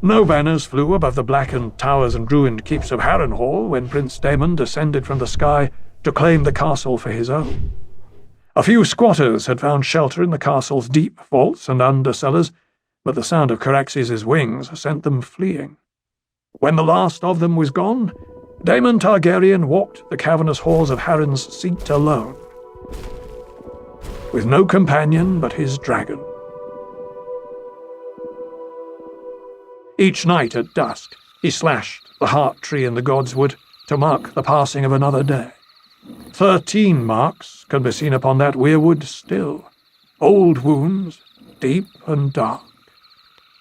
No banners flew above the blackened towers and ruined keeps of Harrenhal when Prince Daemon descended from the sky to claim the castle for his own. A few squatters had found shelter in the castle's deep vaults and undercellars, but the sound of Ceraxes' wings sent them fleeing. When the last of them was gone, Daemon Targaryen walked the cavernous halls of Harren's seat alone, with no companion but his dragon. Each night at dusk, he slashed the heart tree in the godswood to mark the passing of another day. 13 marks can be seen upon that weirwood still, old wounds, deep and dark.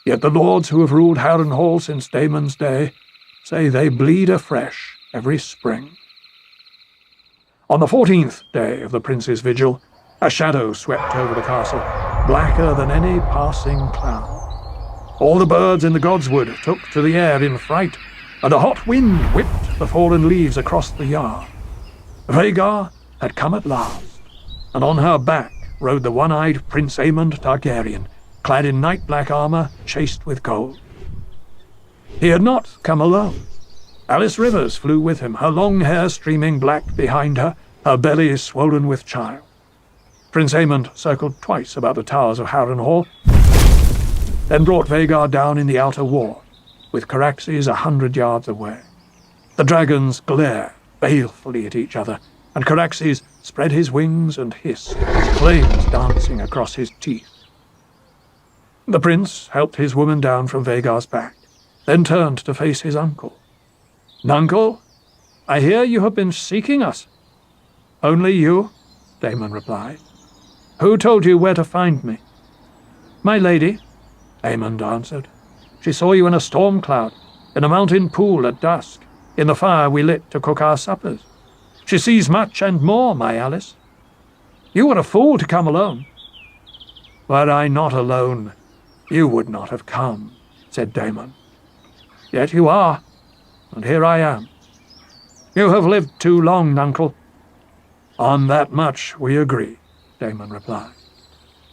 Yet the lords who have ruled Harrenhal since Daemon's day say they bleed afresh every spring. On the 14th day of the prince's vigil, a shadow swept over the castle, blacker than any passing cloud. All the birds in the godswood took to the air in fright, and a hot wind whipped the fallen leaves across the yard. Vhagar had come at last, and on her back rode the one-eyed Prince Aemond Targaryen, clad in night-black armor chased with gold. He had not come alone. Alice Rivers flew with him, her long hair streaming black behind her, her belly swollen with child. Prince Aemond circled twice about the towers of Harrenhal, then brought Vhagar down in the outer ward, with Ceraxes 100 yards away. The dragons glared balefully at each other, and Ceraxes spread his wings and hissed, flames dancing across his teeth. The prince helped his woman down from Vhagar's back, then turned to face his uncle. "Nuncle, I hear you have been seeking us." "Only you," Daemon replied. "Who told you where to find me?" "My lady," Aemond answered. "She saw you in a storm cloud, in a mountain pool at dusk, in the fire we lit to cook our suppers. She sees much and more, my Alice. You were a fool to come alone." "Were I not alone, you would not have come," said Daemon. "Yet you are, and here I am." "You have lived too long, Nuncle." "On that much we agree," Daemon replied.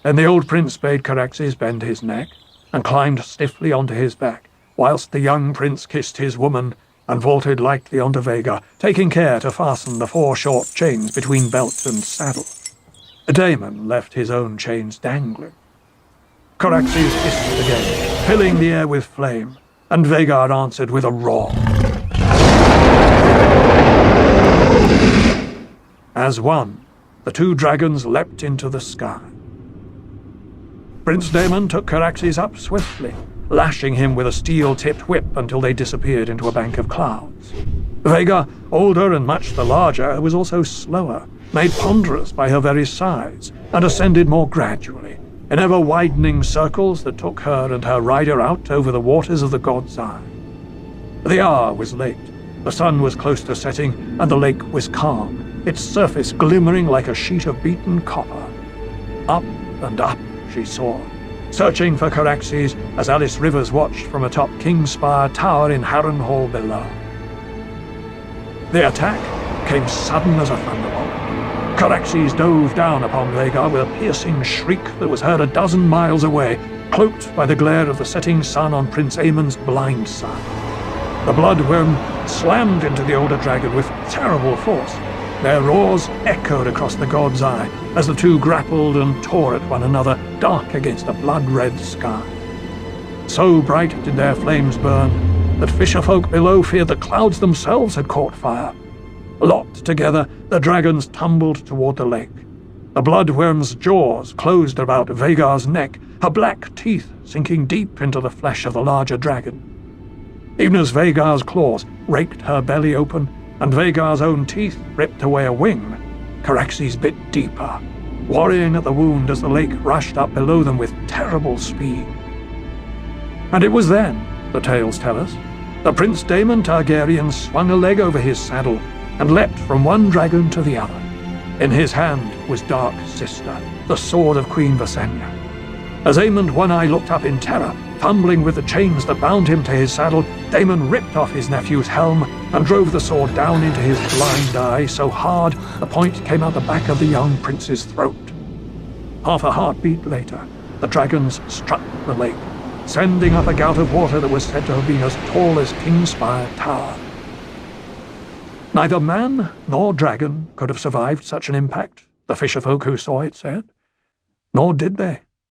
Then the old prince bade Ceraxes bend his neck, and climbed stiffly onto his back, whilst the young prince kissed his woman and vaulted lightly onto Vhagar, taking care to fasten the 4 short chains between belt and saddle. Daemon left his own chains dangling. Ceraxes hissed again, filling the air with flame, and Vhagar answered with a roar. As one, the 2 dragons leapt into the sky. Prince Daemon took Ceraxes up swiftly, lashing him with a steel-tipped whip until they disappeared into a bank of clouds. Vhagar, older and much the larger, was also slower, made ponderous by her very size, and ascended more gradually, in ever-widening circles that took her and her rider out over the waters of the God's Eye. The hour was late, the sun was close to setting, and the lake was calm, its surface glimmering like a sheet of beaten copper. Up and up she soared, searching for Ceraxes as Alice Rivers watched from atop Kingspire Tower in Harrenhal below. The attack came sudden as a thunderbolt. Ceraxes dove down upon Vhagar with a piercing shriek that was heard a dozen miles away, cloaked by the glare of the setting sun on Prince Aemond's blind side. The bloodworm slammed into the older dragon with terrible force. Their roars echoed across the God's Eye as the 2 grappled and tore at one another, dark against a blood-red sky. So bright did their flames burn that fisherfolk below feared the clouds themselves had caught fire. Locked together, the dragons tumbled toward the lake. The bloodworm's jaws closed about Vhagar's neck, her black teeth sinking deep into the flesh of the larger dragon. Even as Vhagar's claws raked her belly open, and Vhagar's own teeth ripped away a wing, Ceraxes bit deeper, worrying at the wound as the lake rushed up below them with terrible speed. And it was then, the tales tell us, that Prince Daemon Targaryen swung a leg over his saddle and leapt from one dragon to the other. In his hand was Dark Sister, the sword of Queen Visenya. As Aemond One-Eye looked up in terror, fumbling with the chains that bound him to his saddle, Daemon ripped off his nephew's helm and drove the sword down into his blind eye so hard the point came out the back of the young prince's throat. Half a heartbeat later, the dragons struck the lake, sending up a gout of water that was said to have been as tall as Kingspire Tower. Neither man nor dragon could have survived such an impact, the fisherfolk who saw it said. Nor did they.